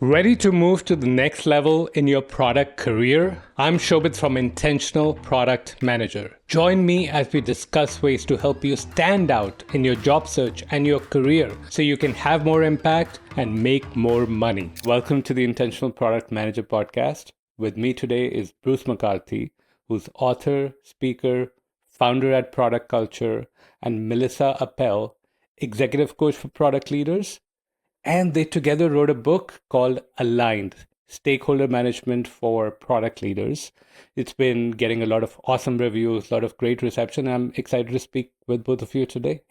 Ready to move to the next level in your product career? I'm Shobhit from Intentional Product Manager. Join me as we discuss ways to help you stand out in your job search and your career so you can have more impact and make more money. Welcome to the Intentional Product Manager podcast. With me today is Bruce McCarthy, who's author, speaker, founder at Product Culture, and Melissa Appel, executive coach for product leaders. And they together wrote a book called Aligned, Stakeholder Management for Product Leaders. It's been getting a lot of awesome reviews, a lot of great reception. I'm excited to speak with both of you today.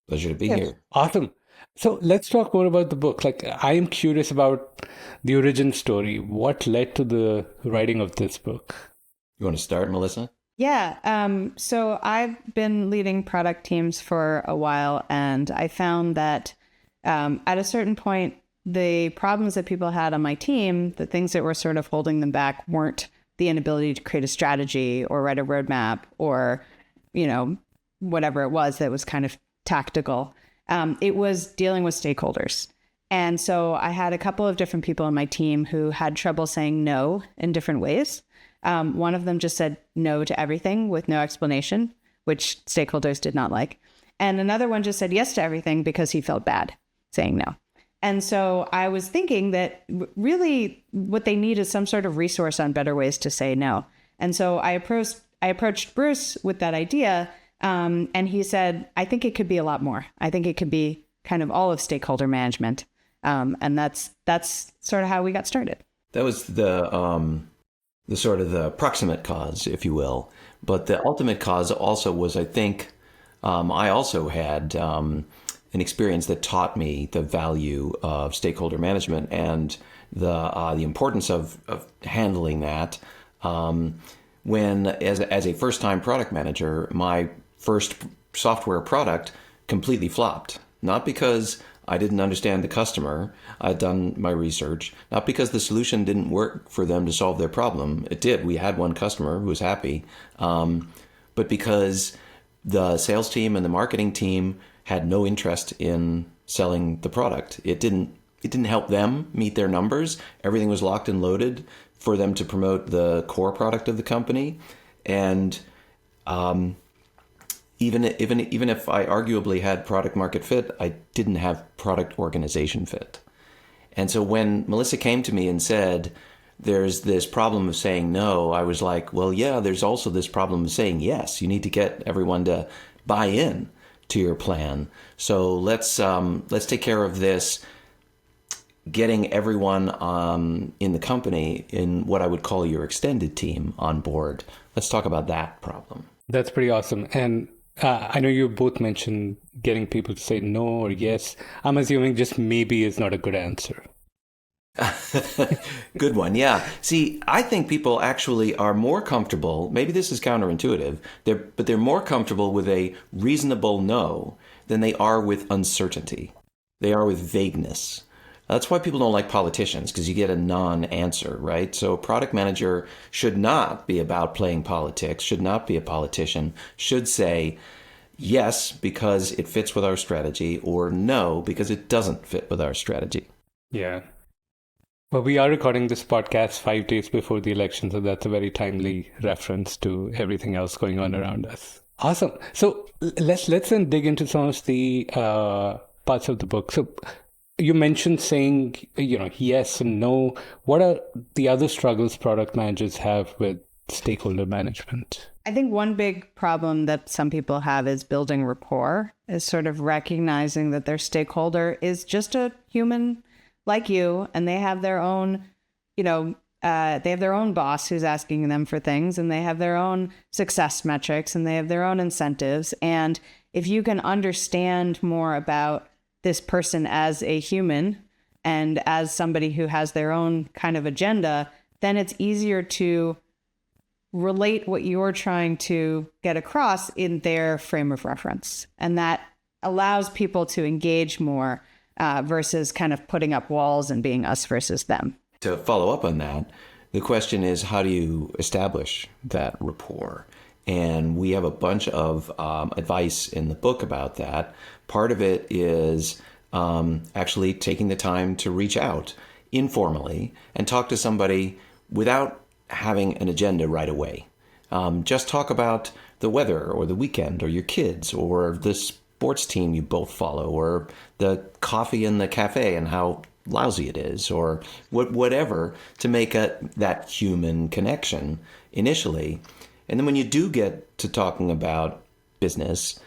Pleasure to be here. Awesome. So let's talk more about the book. I am curious about the origin story. What led to the writing of this book? You want to start, Melissa? Yeah. So I've been leading product teams for a while, and I found that at a certain point, the problems that people had on my team, the things that were sort of holding them back, weren't the inability to create a strategy or write a roadmap or, whatever it was that was kind of tactical. It was dealing with stakeholders. And so I had a couple of different people on my team who had trouble saying no in different ways. One of them just said no to everything with no explanation, which stakeholders did not like. And another one just said yes to everything because he felt bad saying no. And so I was thinking that really what they need is some sort of resource on better ways to say no. And so I approached Bruce with that idea. And he said, I think it could be a lot more. I think it could be kind of all of stakeholder management. And that's sort of how we got started. That was the sort of the proximate cause, if you will. But the ultimate cause also was, I think, I also had an experience that taught me the value of stakeholder management and the importance of handling that. When, as a first-time product manager, my first software product completely flopped. Not because I didn't understand the customer. I'd done my research. Not because the solution didn't work for them to solve their problem. It did. We had one customer who was happy. But because the sales team and the marketing team had no interest in selling the product. It didn't help them meet their numbers. Everything was locked and loaded for them to promote the core product of the company. And even if I arguably had product market fit, I didn't have product organization fit. And so when Melissa came to me and said, there's this problem of saying no, I was like, well, yeah, there's also this problem of saying yes. You need to get everyone to buy in to your plan. So let's take care of this, getting everyone in the company, in what I would call your extended team, on board. Let's talk about that problem. That's pretty awesome. And I know you both mentioned getting people to say no or yes. I'm assuming just maybe is not a good answer. Good one. Yeah. See, I think people actually are more comfortable, maybe this is counterintuitive, but they're more comfortable with a reasonable no than they are with uncertainty. They are with vagueness. That's why people don't like politicians, because you get a non-answer, right? So a product manager should not be about playing politics, should not be a politician, should say yes because it fits with our strategy, or no because it doesn't fit with our strategy. Yeah. Well, we are recording this podcast 5 days before the election, so that's a very timely reference to everything else going on around us. Awesome. So let's then dig into some of the parts of the book. So you mentioned saying, yes and no. What are the other struggles product managers have with stakeholder management? I think one big problem that some people have is building rapport, is sort of recognizing that their stakeholder is just a human like you, and they have their own, they have their own boss who's asking them for things, and they have their own success metrics, and they have their own incentives. And if you can understand more about this person as a human and as somebody who has their own kind of agenda, then it's easier to relate what you're trying to get across in their frame of reference. And that allows people to engage more versus kind of putting up walls and being us versus them. To follow up on that, the question is, how do you establish that rapport? And we have a bunch of advice in the book about that. Part of it is actually taking the time to reach out informally and talk to somebody without having an agenda right away. Just talk about the weather or the weekend or your kids or the sports team you both follow or the coffee in the cafe and how lousy it is or whatever to make that human connection initially. And then when you do get to talking about business,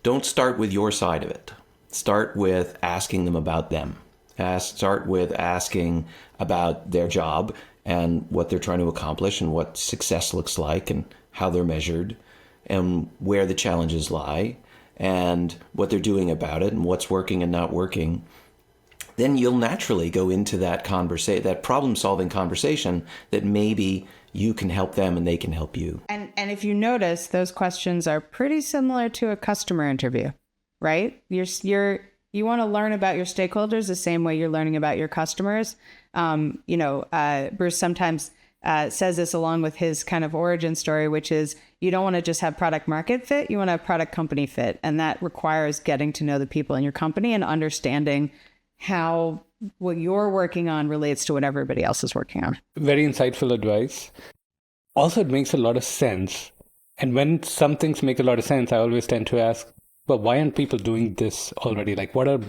don't start with your side of it. Start with asking them about them. Start with asking about their job and what they're trying to accomplish and what success looks like and how they're measured and where the challenges lie and what they're doing about it and what's working and not working. Then you'll naturally go into that problem-solving conversation that maybe you can help them and they can help you. And if you notice, those questions are pretty similar to a customer interview, right? You want to learn about your stakeholders the same way you're learning about your customers. Bruce sometimes says this along with his kind of origin story, which is you don't want to just have product market fit, you want to have product company fit. And that requires getting to know the people in your company and understanding how what you're working on relates to what everybody else is working on. Very insightful advice. Also, it makes a lot of sense. And when some things make a lot of sense, I always tend to ask, but why aren't people doing this already? Like, what are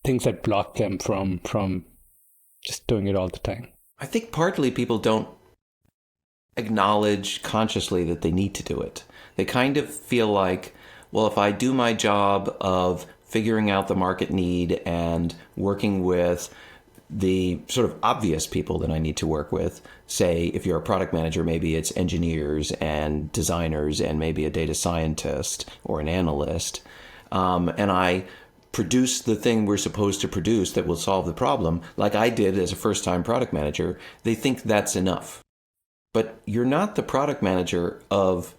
things that block them from just doing it all the time? I think partly people don't acknowledge consciously that they need to do it. They kind of feel like, well, if I do my job of figuring out the market need and working with the sort of obvious people that I need to work with, say, if you're a product manager, maybe it's engineers and designers and maybe a data scientist or an analyst, and I produce the thing we're supposed to produce that will solve the problem, like I did as a first-time product manager, they think that's enough. But you're not the product manager of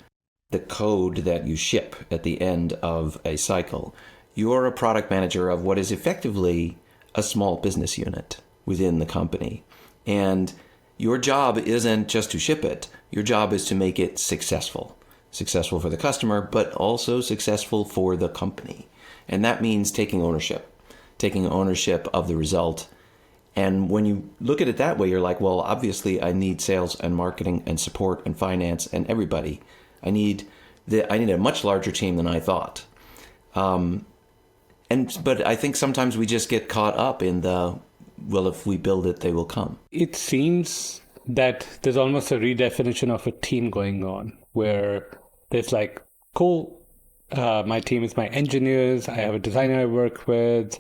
the code that you ship at the end of a cycle. You're a product manager of what is effectively a small business unit within the company. And your job isn't just to ship it. Your job is to make it successful. Successful for the customer, but also successful for the company. And that means taking ownership of the result. And when you look at it that way, you're like, well, obviously I need sales and marketing and support and finance and everybody. I need a much larger team than I thought. But I think sometimes we just get caught up in well, if we build it, they will come. It seems that there's almost a redefinition of a team going on where there's like, cool, my team is my engineers, I have a designer I work with,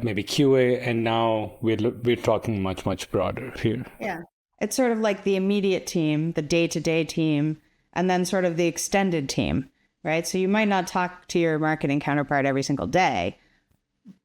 maybe QA, and now we're talking much, much broader here. Yeah. It's sort of like the immediate team, the day-to-day team, and then sort of the extended team, right? So you might not talk to your marketing counterpart every single day,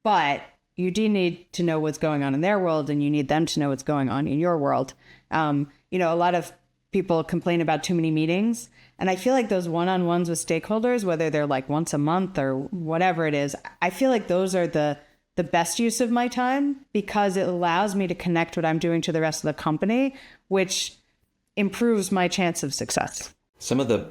but you do need to know what's going on in their world, and you need them to know what's going on in your world. A lot of people complain about too many meetings, and I feel like those one-on-ones with stakeholders, whether they're like once a month or whatever it is, I feel like those are the best use of my time because it allows me to connect what I'm doing to the rest of the company, which improves my chance of success. Some of the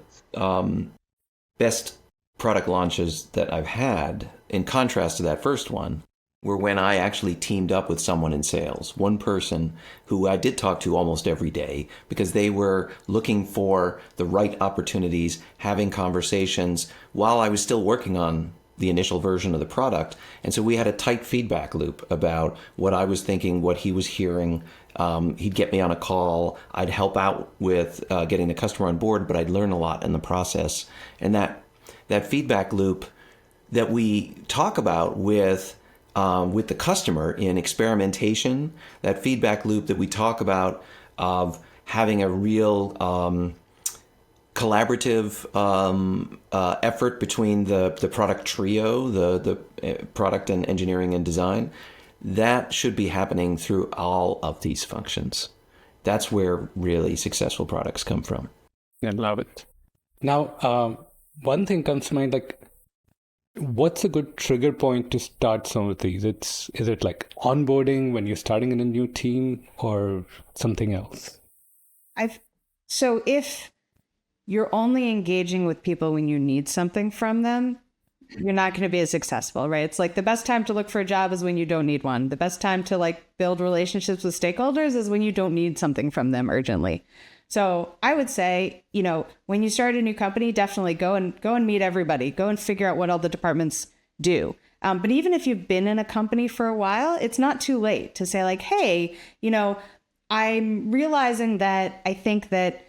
best product launches that I've had, in contrast to that first one, were when I actually teamed up with someone in sales, one person who I did talk to almost every day because they were looking for the right opportunities, having conversations while I was still working on the initial version of the product. And so we had a tight feedback loop about what I was thinking, what he was hearing. He'd get me on a call. I'd help out with getting the customer on board, but I'd learn a lot in the process. And that feedback loop that we talk about with the customer in experimentation, that feedback loop that we talk about of having a real collaborative effort between the product trio, the product and engineering and design, that should be happening through all of these functions. That's where really successful products come from. I love it. Now, one thing comes to mind, like, what's a good trigger point to start some of these? Is it like onboarding when you're starting in a new team or something else? So if you're only engaging with people when you need something from them, you're not going to be as successful, right? It's like the best time to look for a job is when you don't need one. The best time to like build relationships with stakeholders is when you don't need something from them urgently. So I would say, when you start a new company, definitely go and meet everybody. Go and figure out what all the departments do. But even if you've been in a company for a while, it's not too late to say like, hey, I'm realizing that I think that,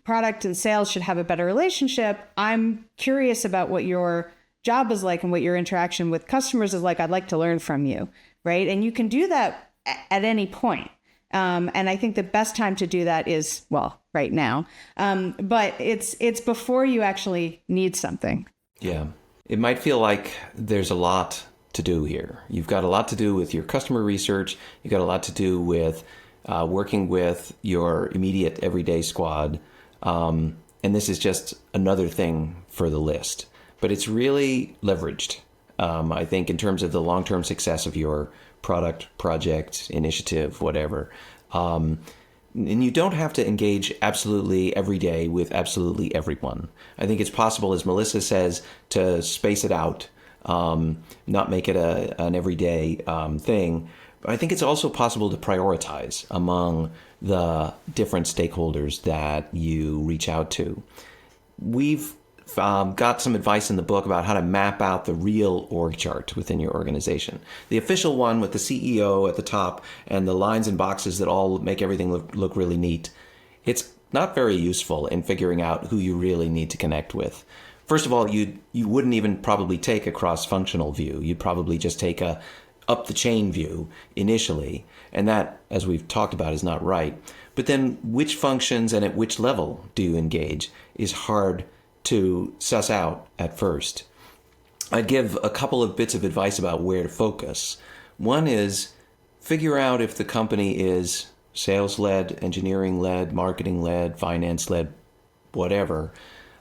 product and sales should have a better relationship. I'm curious about what your job is like and what your interaction with customers is like. I'd like to learn from you, right? And you can do that at any point. And I think the best time to do that is, right now. But it's before you actually need something. Yeah. It might feel like there's a lot to do here. You've got a lot to do with your customer research. You've got a lot to do with working with your immediate everyday squad. And this is just another thing for the list. But it's really leveraged, I think, in terms of the long-term success of your product, project, initiative, whatever. And you don't have to engage absolutely every day with absolutely everyone. I think it's possible, as Melissa says, to space it out, not make it an everyday thing. But I think it's also possible to prioritize among the different stakeholders that you reach out to. We've got some advice in the book about how to map out the real org chart within your organization. The official one with the CEO at the top and the lines and boxes that all make everything look really neat. It's not very useful in figuring out who you really need to connect with. First of all, you wouldn't even probably take a cross-functional view. You'd probably just take a up-the-chain view initially. And that, as we've talked about, is not right. But then which functions and at which level do you engage is hard to suss out at first. I'd give a couple of bits of advice about where to focus. One is figure out if the company is sales-led, engineering-led, marketing-led, finance-led, whatever,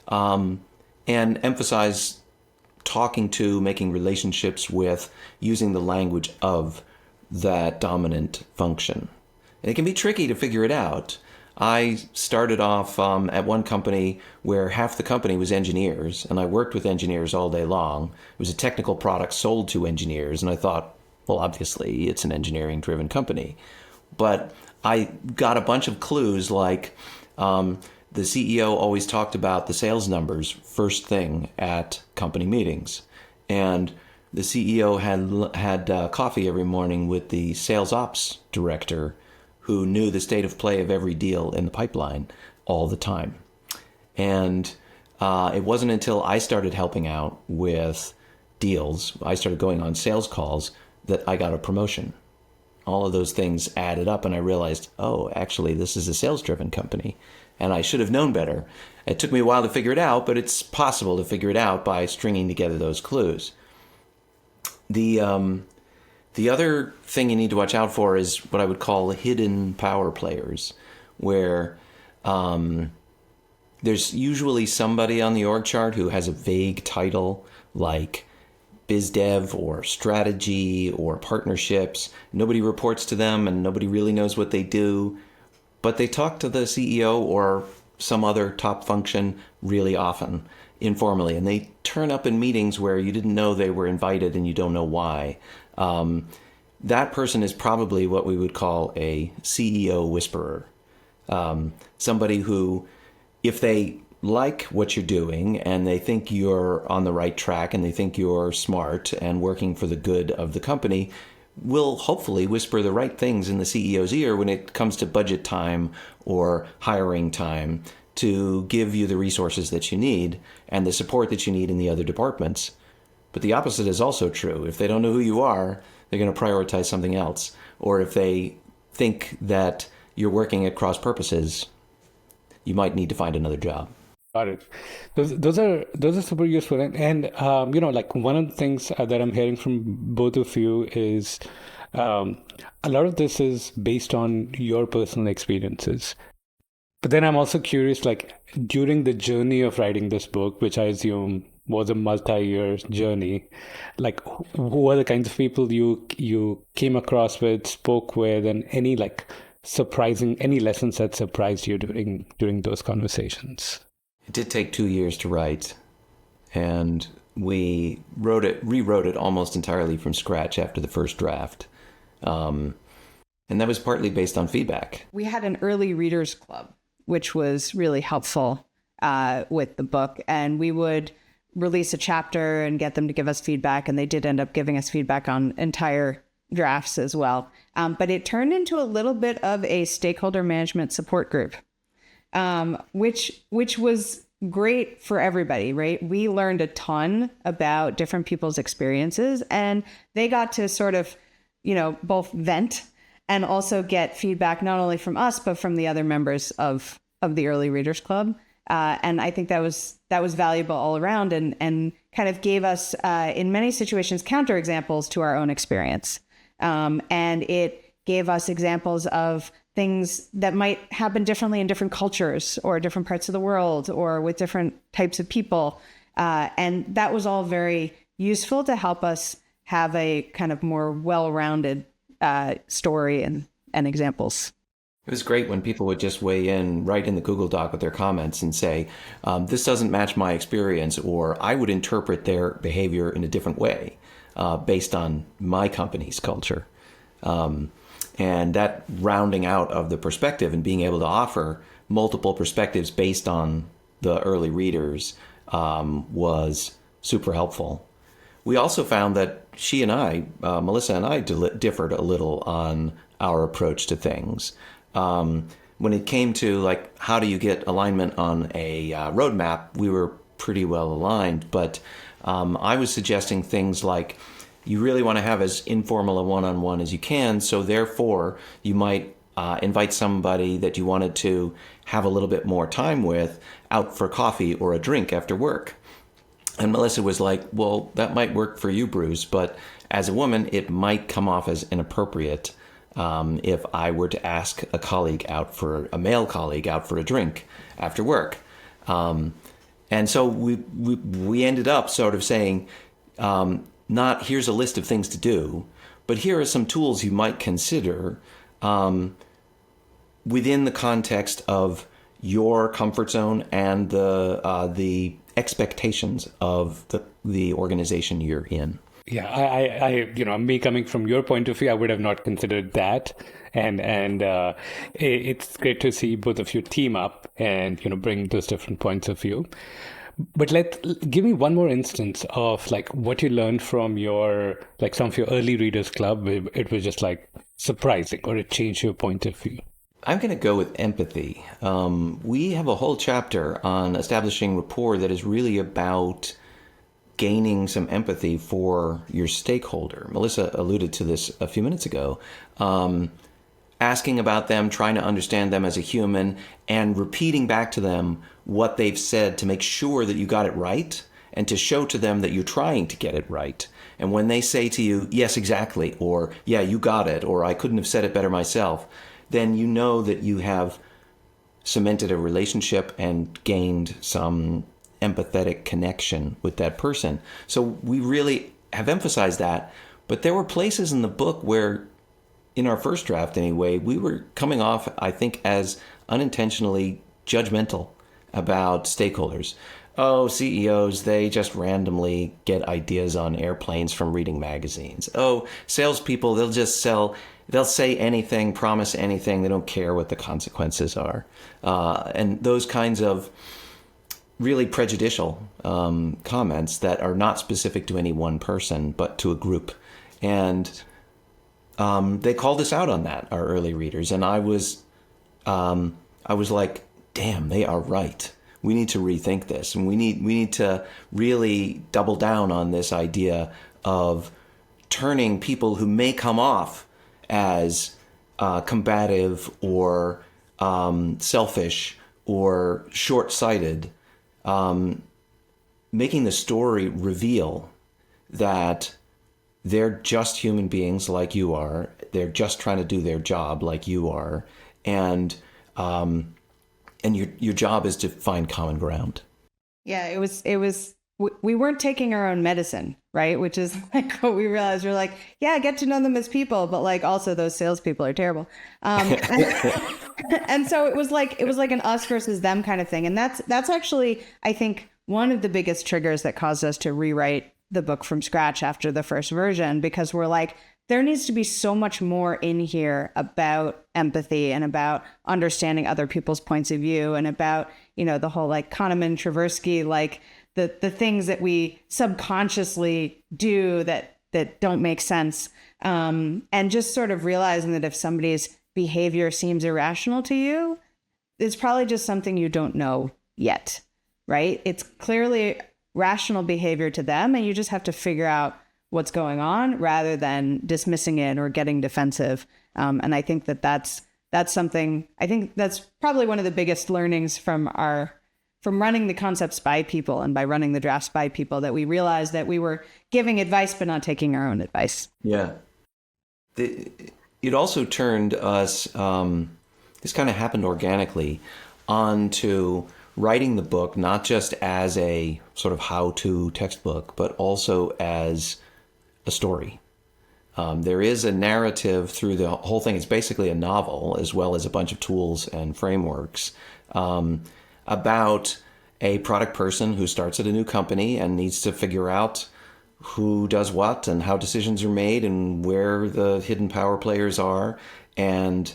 and emphasize talking to, making relationships with, using the language of that dominant function. And it can be tricky to figure it out. I started off at one company where half the company was engineers, and I worked with engineers all day long. It was a technical product sold to engineers, and I thought, well, obviously, it's an engineering-driven company. But I got a bunch of clues, like the CEO always talked about the sales numbers first thing at company meetings, and the CEO had coffee every morning with the sales ops director, who knew the state of play of every deal in the pipeline all the time. And it wasn't until I started helping out with deals, I started going on sales calls, that I got a promotion. All of those things added up, and I realized, oh, actually, this is a sales-driven company, and I should have known better. It took me a while to figure it out, but it's possible to figure it out by stringing together those clues. The other thing you need to watch out for is what I would call hidden power players, where there's usually somebody on the org chart who has a vague title like biz dev or strategy or partnerships. Nobody reports to them and nobody really knows what they do, but they talk to the CEO or some other top function really often, informally, and they turn up in meetings where you didn't know they were invited and you don't know why. That person is probably what we would call a CEO whisperer. Somebody who, if they like what you're doing and they think you're on the right track and they think you're smart and working for the good of the company, will hopefully whisper the right things in the CEO's ear when it comes to budget time or hiring time to give you the resources that you need and the support that you need in the other departments. But the opposite is also true. If they don't know who you are, they're going to prioritize something else. Or if they think that you're working at cross purposes, you might need to find another job. Got it. Those are super useful. And like one of the things that I'm hearing from both of you is a lot of this is based on your personal experiences. But then I'm also curious, like during the journey of writing this book, which I assume was a multi-year journey, like who are the kinds of people you came across with, spoke with, and any lessons that surprised you during those conversations? It did take 2 years to write, and we rewrote it almost entirely from scratch after the first draft. And that was partly based on feedback. We had an early readers club, which was really helpful with the book. And we would release a chapter and get them to give us feedback. And they did end up giving us feedback on entire drafts as well. But it turned into a little bit of a stakeholder management support group, which was great for everybody, right? We learned a ton about different people's experiences, and they got to sort of, both vent and also get feedback not only from us, but from the other members of the Early Readers Club. And I think that was valuable all around, and kind of gave us, in many situations, counterexamples to our own experience. And it gave us examples of things that might happen differently in different cultures or different parts of the world or with different types of people. And that was all very useful to help us have a kind of more well-rounded story and examples. It was great when people would just weigh in right in the Google Doc with their comments and say, this doesn't match my experience, or I would interpret their behavior in a different way based on my company's culture. And that rounding out of the perspective and being able to offer multiple perspectives based on the early readers was super helpful. We also found that Melissa and I differed a little on our approach to things. When it came to like, how do you get alignment on a roadmap, we were pretty well aligned. But I was suggesting things like, you really want to have as informal a one-on-one as you can. So therefore, you might invite somebody that you wanted to have a little bit more time with out for coffee or a drink after work. And Melissa was like, well, that might work for you, Bruce, but as a woman, it might come off as inappropriate if I were to ask a male colleague out for a drink after work. And so we ended up sort of saying, not here's a list of things to do, but here are some tools you might consider within the context of your comfort zone and the expectations of the organization you're in. Yeah, I me coming from your point of view, I would have not considered that, and it's great to see both of you team up and bring those different points of view. But give me one more instance of like what you learned from some of your early readers club. It was just like surprising, or it changed your point of view. I'm going to go with empathy. We have a whole chapter on establishing rapport that is really about gaining some empathy for your stakeholder. Melissa alluded to this a few minutes ago. Asking about them, trying to understand them as a human, and repeating back to them what they've said to make sure that you got it right, and to show to them that you're trying to get it right. And when they say to you, yes, exactly, or yeah, you got it, or I couldn't have said it better myself, then you know that you have cemented a relationship and gained some empathetic connection with that person. So we really have emphasized that. But there were places in the book where, in our first draft anyway, we were coming off, I think, as unintentionally judgmental about stakeholders. Oh, CEOs, they just randomly get ideas on airplanes from reading magazines. Oh, salespeople, they'll say anything, promise anything, they don't care what the consequences are. And those kinds of really prejudicial comments that are not specific to any one person, but to a group. And they called us out on that, our early readers, and I was like, damn, they are right. We need to rethink this, and we need to really double down on this idea of turning people who may come off as combative or selfish or short-sighted, making the story reveal that they're just human beings like you are. They're just trying to do their job like you are. And your job is to find common ground. Yeah, it was, we weren't taking our own medicine, right? Which is like what we realized. We're like, yeah, get to know them as people, but like also those salespeople are terrible. And so it was like an us versus them kind of thing. And that's actually, I think, one of the biggest triggers that caused us to rewrite the book from scratch after the first version, because we're like, there needs to be so much more in here about empathy and about understanding other people's points of view and about, the whole like Kahneman, Tversky, like the things that we subconsciously do that don't make sense. And just sort of realizing that if somebody's behavior seems irrational to you, it's probably just something you don't know yet, right? It's clearly rational behavior to them, and you just have to figure out what's going on rather than dismissing it or getting defensive. And I think that's something, I think that's probably one of the biggest learnings from running the concepts by people and by running the drafts by people, that we realized that we were giving advice but not taking our own advice. Yeah. It also turned us, this kind of happened organically, onto writing the book, not just as a sort of how-to textbook, but also as a story. There is a narrative through the whole thing. It's basically a novel, as well as a bunch of tools and frameworks, about a product person who starts at a new company and needs to figure out who does what and how decisions are made and where the hidden power players are, and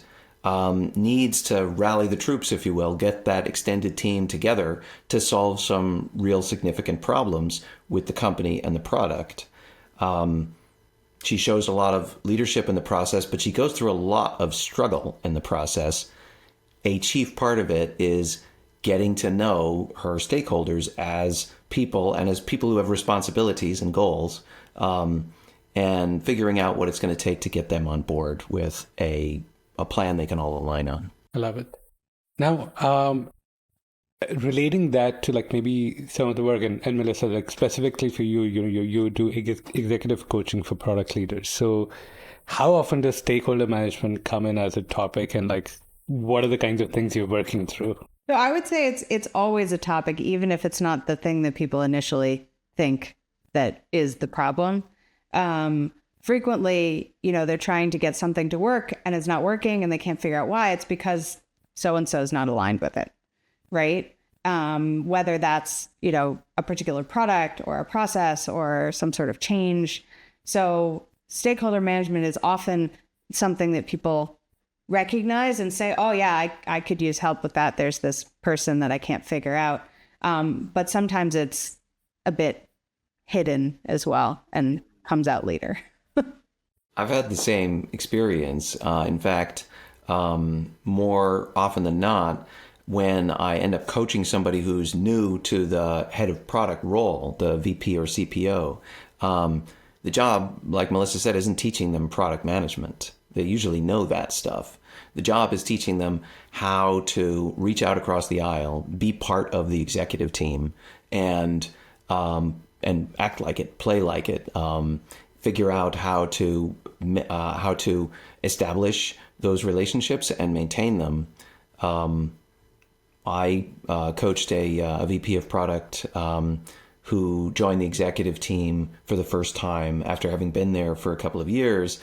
needs to rally the troops, if you will, get that extended team together to solve some real significant problems with the company and the product. She shows a lot of leadership in the process, but she goes through a lot of struggle in the process. A chief part of it is getting to know her stakeholders as people and as people who have responsibilities and goals, and figuring out what it's going to take to get them on board with a plan they can all align on. I love it. Now, relating that to like maybe some of the work, and Melissa, like specifically for you, you do executive coaching for product leaders. So how often does stakeholder management come in as a topic, and like what are the kinds of things you're working through? So I would say it's always a topic, even if it's not the thing that people initially think that is the problem. Frequently, they're trying to get something to work and it's not working and they can't figure out why. It's because so-and-so is not aligned with it, right? Whether that's, a particular product or a process or some sort of change. So stakeholder management is often something that people recognize and say, oh yeah, I could use help with that. There's this person that I can't figure out. But sometimes it's a bit hidden as well and comes out later. I've had the same experience. In fact, more often than not, when I end up coaching somebody who's new to the head of product role, the VP or CPO, the job, like Melissa said, isn't teaching them product management. They usually know that stuff. The job is teaching them how to reach out across the aisle, be part of the executive team, and act like it, play like it, figure out how to establish those relationships and maintain them. I coached a VP of product who joined the executive team for the first time after having been there for a couple of years.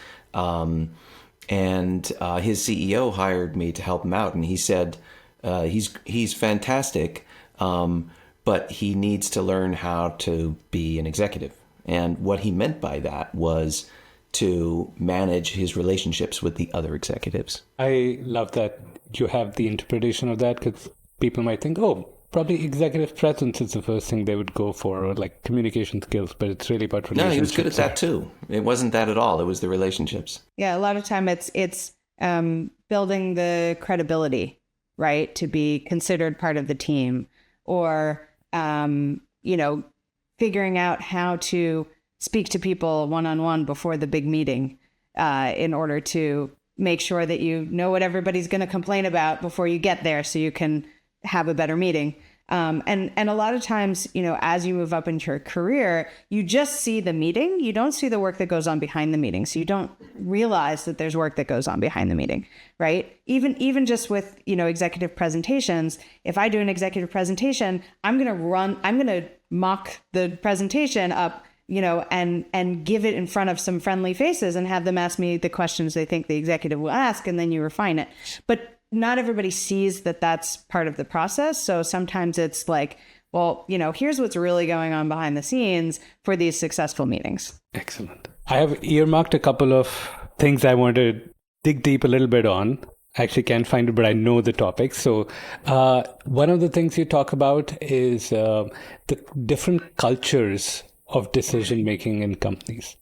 And his CEO hired me to help him out. And he said, he's fantastic, but he needs to learn how to be an executive. And what he meant by that was to manage his relationships with the other executives. I love that you have the interpretation of that, because people might think, oh, probably executive presence is the first thing they would go for, or like communication skills, but it's really about relationships. No, he was good at that too. It wasn't that at all. It was the relationships. Yeah, a lot of time it's building the credibility, right, to be considered part of the team, or figuring out how to speak to people one-on-one before the big meeting, in order to make sure that you know what everybody's going to complain about before you get there, so you can have a better meeting. And a lot of times, as you move up into your career, you just see the meeting. You don't see the work that goes on behind the meeting. So you don't realize that there's work that goes on behind the meeting, right? Even just with, executive presentations, if I do an executive presentation, I'm going to mock the presentation up, and give it in front of some friendly faces and have them ask me the questions they think the executive will ask, and then you refine it. But not everybody sees that that's part of the process. So sometimes it's like well, here's what's really going on behind the scenes for these successful meetings. Excellent. I have earmarked a couple of things I want to dig deep a little bit on. I actually can't find it, but I know the topic. So one of the things you talk about is the different cultures of decision-making in companies.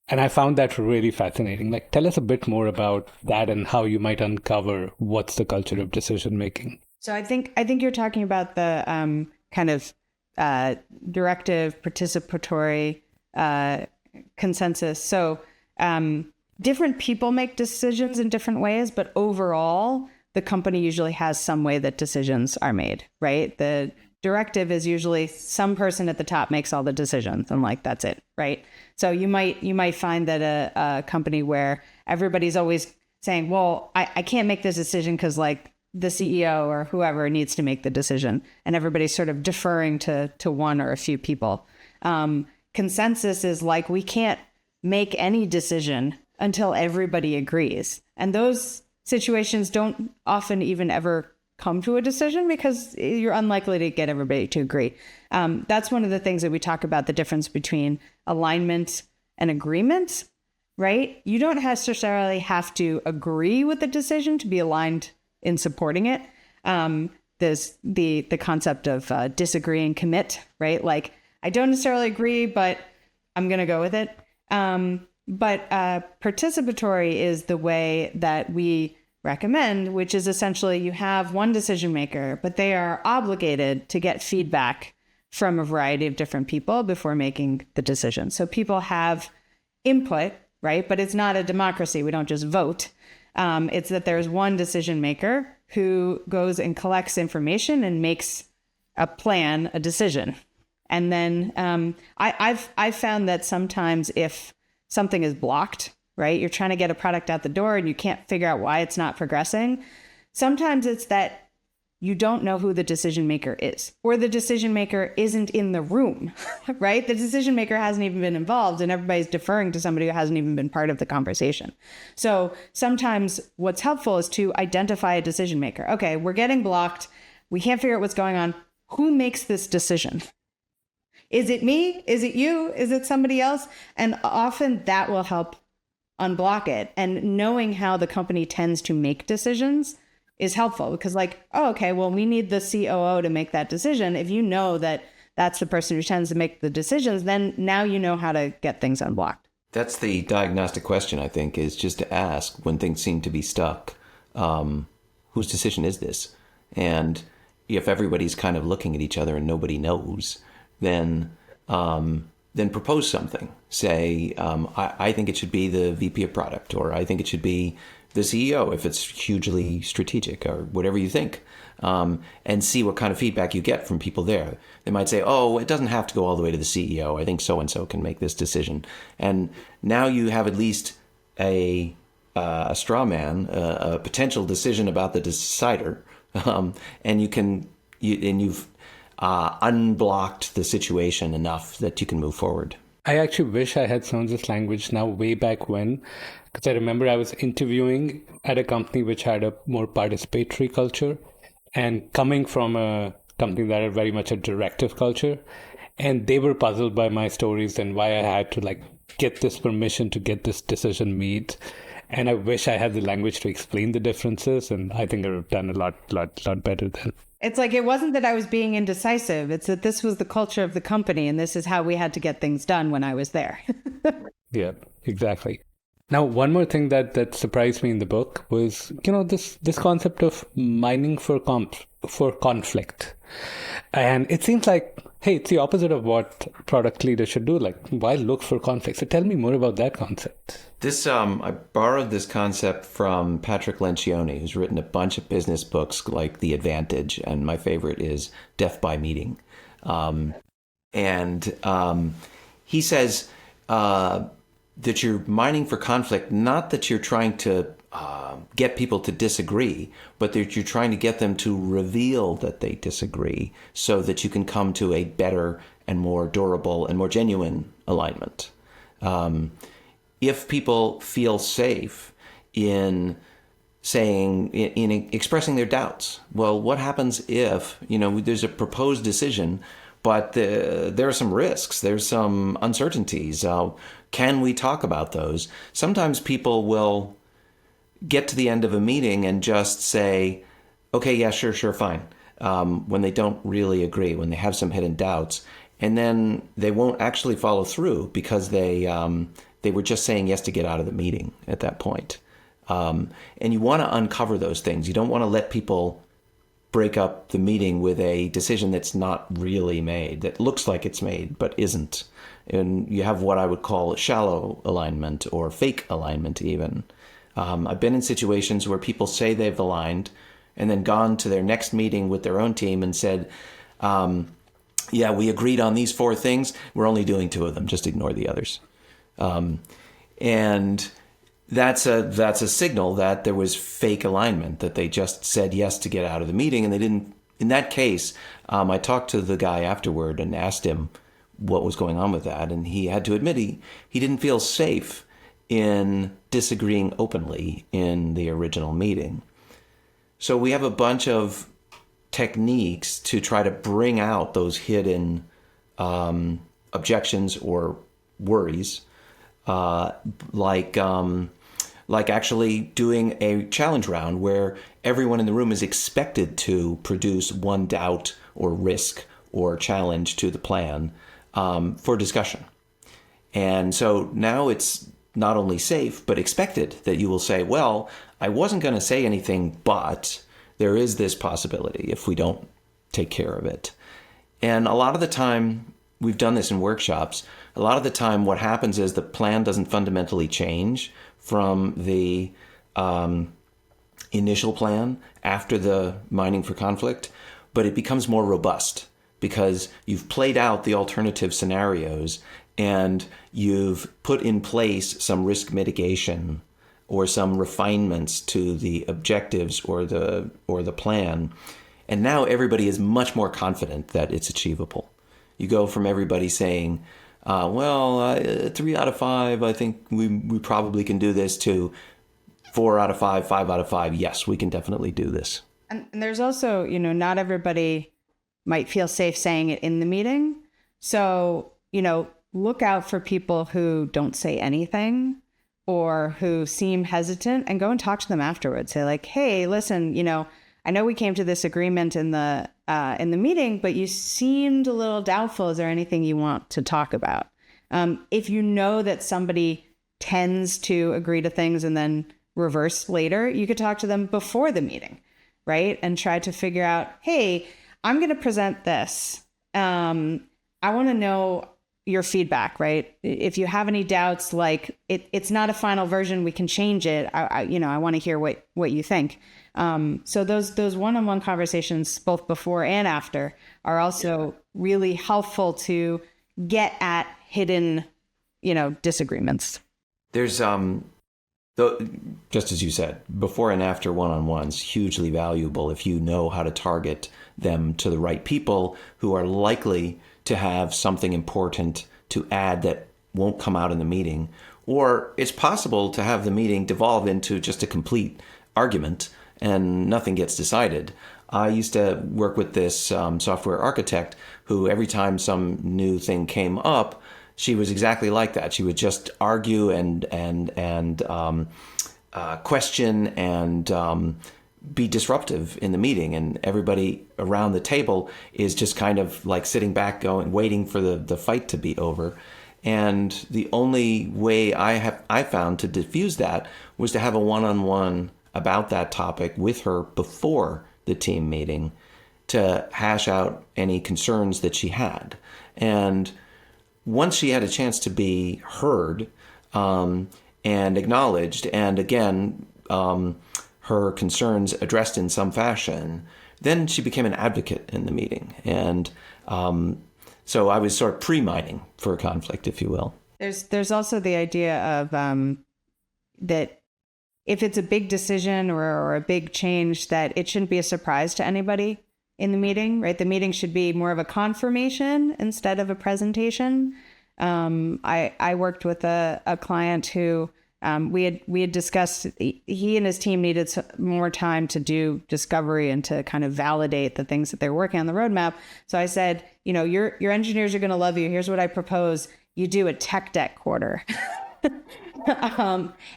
And I found that really fascinating. Like, tell us a bit more about that and how you might uncover what's the culture of decision-making. So I think you're talking about the kind of directive, participatory consensus. So different people make decisions in different ways, but overall, the company usually has some way that decisions are made, right? The directive is usually some person at the top makes all the decisions and that's it, right? So you might find that a company where everybody's always saying, well, I can't make this decision because the CEO or whoever needs to make the decision, and everybody's sort of deferring to one or a few people. Consensus is we can't make any decision until everybody agrees. And those situations don't often even ever come to a decision because you're unlikely to get everybody to agree. That's one of the things that we talk about, the difference between alignment and agreement, right? You don't necessarily have to agree with the decision to be aligned in supporting it. There's the concept of disagree and commit, right? I don't necessarily agree, but I'm going to go with it. But participatory is the way that we recommend, which is essentially you have one decision maker, but they are obligated to get feedback from a variety of different people before making the decision. So people have input, right? But it's not a democracy. We don't just vote. It's that there's one decision maker who goes and collects information and makes a plan, a decision. And then I've found that sometimes if something is blocked, right? You're trying to get a product out the door and you can't figure out why it's not progressing. Sometimes it's that you don't know who the decision maker is, or the decision maker isn't in the room, right? The decision maker hasn't even been involved and everybody's deferring to somebody who hasn't even been part of the conversation. So sometimes what's helpful is to identify a decision maker. Okay, we're getting blocked. We can't figure out what's going on. Who makes this decision? Is it me? Is it you? Is it somebody else? And often that will help unblock it. And knowing how the company tends to make decisions is helpful because okay, well, we need the COO to make that decision. If you know that that's the person who tends to make the decisions, then now you know how to get things unblocked. That's the diagnostic question, I think, is just to ask when things seem to be stuck, whose decision is this? And if everybody's kind of looking at each other and nobody knows, then propose something. Say, I think it should be the VP of product, or I think it should be the CEO if it's hugely strategic, or whatever you think, and see what kind of feedback you get from people there. They might say, oh, it doesn't have to go all the way to the CEO. I think so-and-so can make this decision. And now you have at least a straw man, a potential decision about the decider, and you've unblocked the situation enough that you can move forward. I actually wish I had some of this language now way back when, because I remember I was interviewing at a company which had a more participatory culture, and coming from a company that had very much a directive culture, and they were puzzled by my stories and why I had to get this permission to get this decision made. And I wish I had the language to explain the differences, and I think I would have done a lot better then. It's it wasn't that I was being indecisive. It's that this was the culture of the company, and this is how we had to get things done when I was there. Yeah, exactly. Now, one more thing that surprised me in the book was, this concept of mining for conflict. And it seems like, hey, it's the opposite of what product leaders should do. Why look for conflict? So tell me more about that concept. I borrowed this concept from Patrick Lencioni, who's written a bunch of business books like The Advantage, and my favorite is Death by Meeting. He says that you're mining for conflict, not that you're trying to get people to disagree, but that you're trying to get them to reveal that they disagree so that you can come to a better and more durable and more genuine alignment. If people feel safe in saying in expressing their doubts. Well, what happens if, there's a proposed decision, but there are some risks, there's some uncertainties. Can we talk about those? Sometimes people will get to the end of a meeting and just say, okay, yeah, sure, fine. When they don't really agree, when they have some hidden doubts, and then they won't actually follow through because they were just saying yes to get out of the meeting at that point. And you want to uncover those things. You don't want to let people break up the meeting with a decision that's not really made, that looks like it's made but isn't. And you have what I would call shallow alignment or fake alignment even. I've been in situations where people say they've aligned and then gone to their next meeting with their own team and said, yeah, we agreed on these 4 things. We're only doing 2 of them. Just ignore the others. And that's a signal that there was fake alignment, that they just said yes to get out of the meeting. And they didn't. In that case, I talked to the guy afterward and asked him what was going on with that. And he had to admit he didn't feel safe in disagreeing openly in the original meeting. So we have a bunch of techniques to try to bring out those hidden objections or worries, like actually doing a challenge round where everyone in the room is expected to produce one doubt or risk or challenge to the plan for discussion. And so now it's not only safe, but expected that you will say, well, I wasn't going to say anything, but there is this possibility if we don't take care of it. And a lot of the time, we've done this in workshops, a lot of the time what happens is the plan doesn't fundamentally change from the initial plan after the mining for conflict, but it becomes more robust because you've played out the alternative scenarios and you've put in place some risk mitigation or some refinements to the objectives or the plan. And now everybody is much more confident that it's achievable. You go from everybody saying, 3 out of 5, I think we probably can do this, to 4 out of 5, 5 out of 5, yes, we can definitely do this. And there's also, not everybody might feel safe saying it in the meeting. So, look out for people who don't say anything or who seem hesitant, and go and talk to them afterwards. Say like, hey, listen, I know we came to this agreement in the meeting, but you seemed a little doubtful. Is there anything you want to talk about? If you know that somebody tends to agree to things and then reverse later, you could talk to them before the meeting, right? And try to figure out, hey, I'm going to present this. I want to know your feedback, right? If you have any doubts, like it's not a final version, we can change it. I want to hear what you think. So those one-on-one conversations, both before and after, are also really helpful to get at hidden, disagreements. There's just as you said, before and after one-on-ones, hugely valuable if you know how to target them to the right people who are likely to have something important to add that won't come out in the meeting. Or it's possible to have the meeting devolve into just a complete argument and nothing gets decided. I used to work with this software architect who every time some new thing came up, she was exactly like that. She would just argue and question and be disruptive in the meeting, and everybody around the table is just kind of like sitting back, waiting for the fight to be over. And the only way I found to diffuse that was to have a one-on-one about that topic with her before the team meeting to hash out any concerns that she had. And once she had a chance to be heard and acknowledged, and again, her concerns addressed in some fashion, then she became an advocate in the meeting. And so I was sort of pre-mining for a conflict, if you will. There's also the idea of that if it's a big decision or a big change, that it shouldn't be a surprise to anybody in the meeting, right? The meeting should be more of a confirmation instead of a presentation. I worked with a client who We had discussed he and his team needed more time to do discovery and to kind of validate the things that they're working on the roadmap. So I said, your engineers are going to love you. Here's what I propose. You do a tech debt quarter.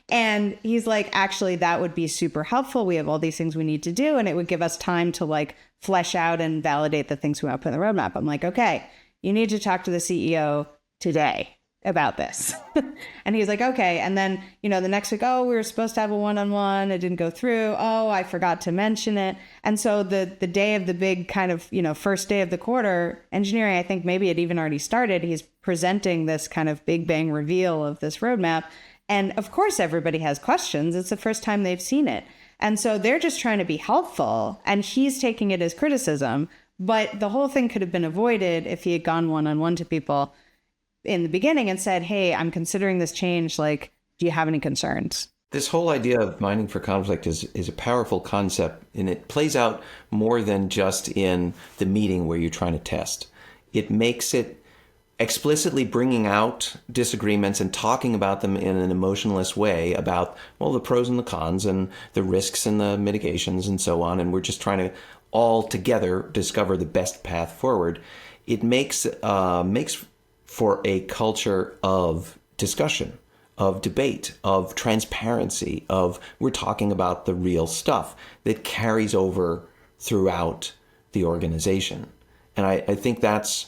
And he's like, actually, that would be super helpful. We have all these things we need to do, and it would give us time to like flesh out and validate the things we want to put in the roadmap. I'm like, okay, you need to talk to the CEO today about this. And he's like, okay. And then, the next week, we were supposed to have a one-on-one. It didn't go through. Oh, I forgot to mention it. And so the day of the big kind of, first day of the quarter, engineering, I think maybe it even already started. He's presenting this kind of big bang reveal of this roadmap. And of course, everybody has questions. It's the first time they've seen it. And so they're just trying to be helpful. And he's taking it as criticism. But the whole thing could have been avoided if he had gone one-on-one to people in the beginning and said, hey, I'm considering this change. Like, do you have any concerns? This whole idea of mining for conflict is a powerful concept, and it plays out more than just in the meeting where you're trying to test. It makes it explicitly bringing out disagreements and talking about them in an emotionless way about, well, the pros and the cons and the risks and the mitigations and so on. And we're just trying to all together discover the best path forward. It makes for a culture of discussion, of debate, of transparency, of we're talking about the real stuff that carries over throughout the organization. And I think that's,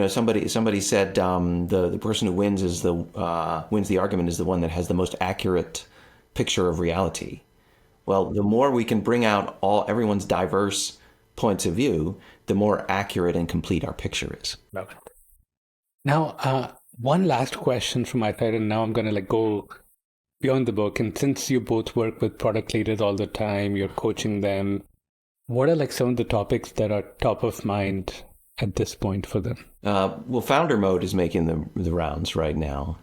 somebody said the person who wins wins the argument is the one that has the most accurate picture of reality. Well, the more we can bring out everyone's diverse points of view, the more accurate and complete our picture is. Love it. Now, one last question from my side, and now I'm going to go beyond the book. And since you both work with product leaders all the time, you're coaching them, what are some of the topics that are top of mind at this point for them? Well, founder mode is making the rounds right now.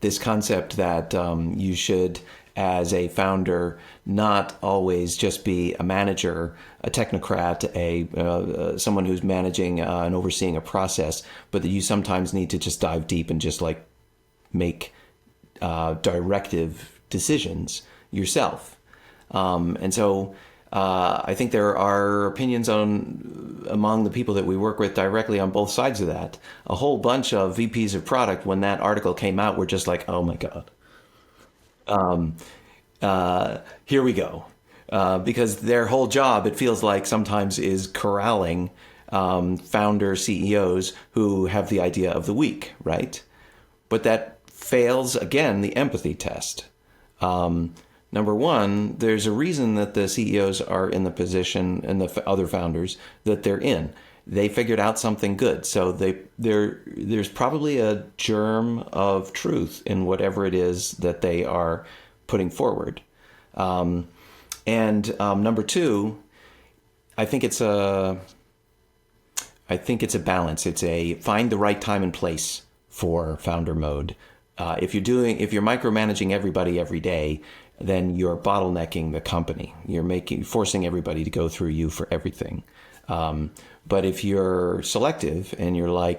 This concept that you should, as a founder, not always just be a manager, a technocrat, someone who's managing and overseeing a process, but that you sometimes need to just dive deep and just make directive decisions yourself. And so I think there are opinions among the people that we work with directly on both sides of that. A whole bunch of VPs of product, when that article came out, were just like, oh my God. Here we go. Because their whole job, it feels like sometimes, is corralling founder CEOs who have the idea of the week, right? But that fails, again, the empathy test. Number one, there's a reason that the CEOs are in the position, and the other founders, that they're in. They figured out something good. So there's probably a germ of truth in whatever it is that they are putting forward. And number two, I think it's a balance. It's a find the right time and place for founder mode. If you're micromanaging everybody every day, then you're bottlenecking the company. You're forcing everybody to go through you for everything. But if you're selective and you're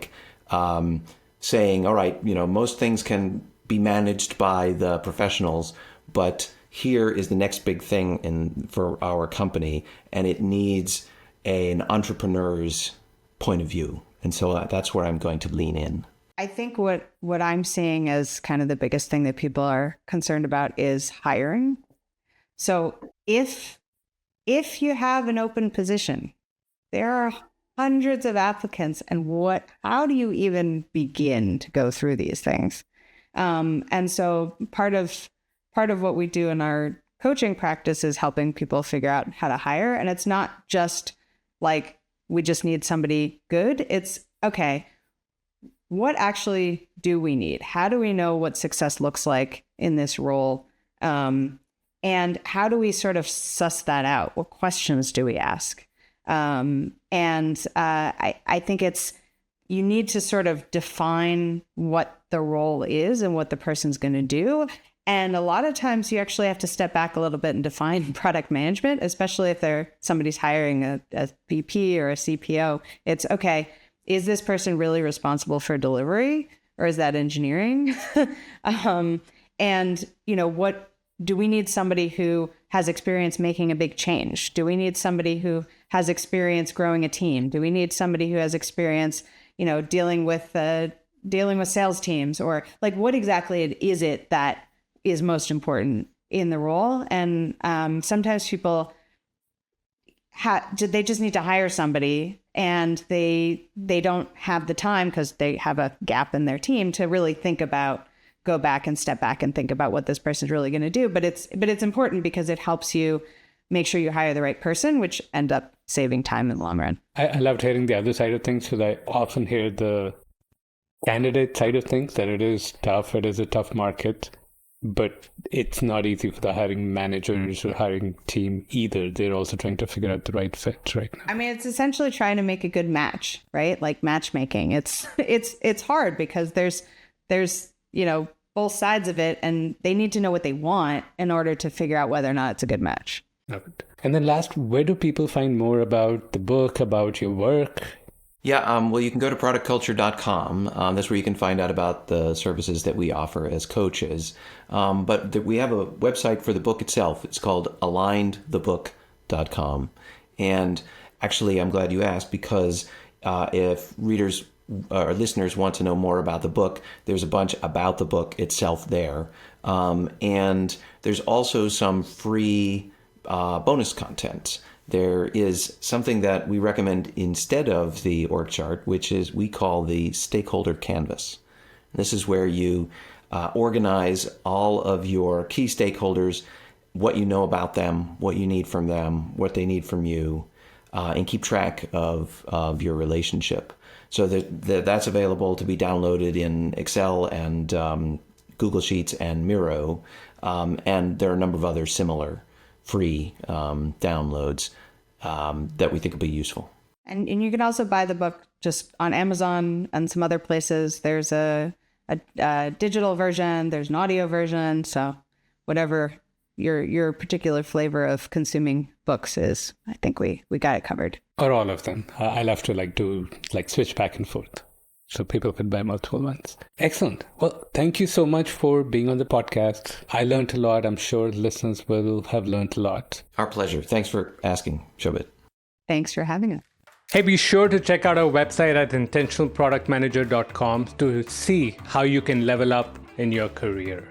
saying, all right, most things can be managed by the professionals, but here is the next big thing for our company, and it needs an entrepreneur's point of view. And so that's where I'm going to lean in. I think what I'm seeing as kind of the biggest thing that people are concerned about is hiring. So if you have an open position, there are hundreds of applicants, and how do you even begin to go through these things? And so part of what we do in our coaching practice is helping people figure out how to hire. And it's not just we just need somebody good. It's, okay, what actually do we need? How do we know what success looks like in this role? And how do we sort of suss that out? What questions do we ask? I think you need to sort of define what the role is and what the person's going to do. And a lot of times you actually have to step back a little bit and define product management, especially if somebody's hiring a VP or a CPO. It's, okay, is this person really responsible for delivery, or is that engineering? And, what do we need? Somebody who has experience making a big change? Do we need somebody who has experience growing a team? Do we need somebody who has experience, dealing with sales teams? Or like, what exactly is it that is most important in the role? And sometimes people they just need to hire somebody, and they don't have the time because they have a gap in their team to really go back and step back and think about what this person's really going to do. But it's important because it helps you make sure you hire the right person, which end up saving time in the long run. I loved hearing the other side of things, because I often hear the candidate side of things, that it is tough, it is a tough market, but it's not easy for the hiring managers or hiring team either. They're also trying to figure out the right fit right now. I mean, it's essentially trying to make a good match, right? Like matchmaking. It's hard because there's both sides of it, and they need to know what they want in order to figure out whether or not it's a good match. And then last, where do people find more about the book, about your work? Yeah, well, you can go to productculture.com. That's where you can find out about the services that we offer as coaches. But we have a website for the book itself. It's called alignedthebook.com. And actually, I'm glad you asked, because if readers or listeners want to know more about the book, there's a bunch about the book itself there. And there's also some free bonus content. There is something that we recommend instead of the org chart, which is we call the stakeholder canvas. This is where you organize all of your key stakeholders, what you know about them, what you need from them, what they need from you, and keep track of your relationship. So that's available to be downloaded in Excel and Google Sheets and Miro. And there are a number of other similar free downloads that we think will be useful. And you can also buy the book just on Amazon and some other places. There's a digital version, there's an audio version. So whatever your particular flavor of consuming books is, I think we got it covered. Or all of them. I love to switch back and forth, so people could buy multiple ones. Excellent. Well, thank you so much for being on the podcast. I learned a lot. I'm sure listeners will have learned a lot. Our pleasure. Thanks for asking, Shobhit. Thanks for having us. Hey, be sure to check out our website at intentionalproductmanager.com to see how you can level up in your career.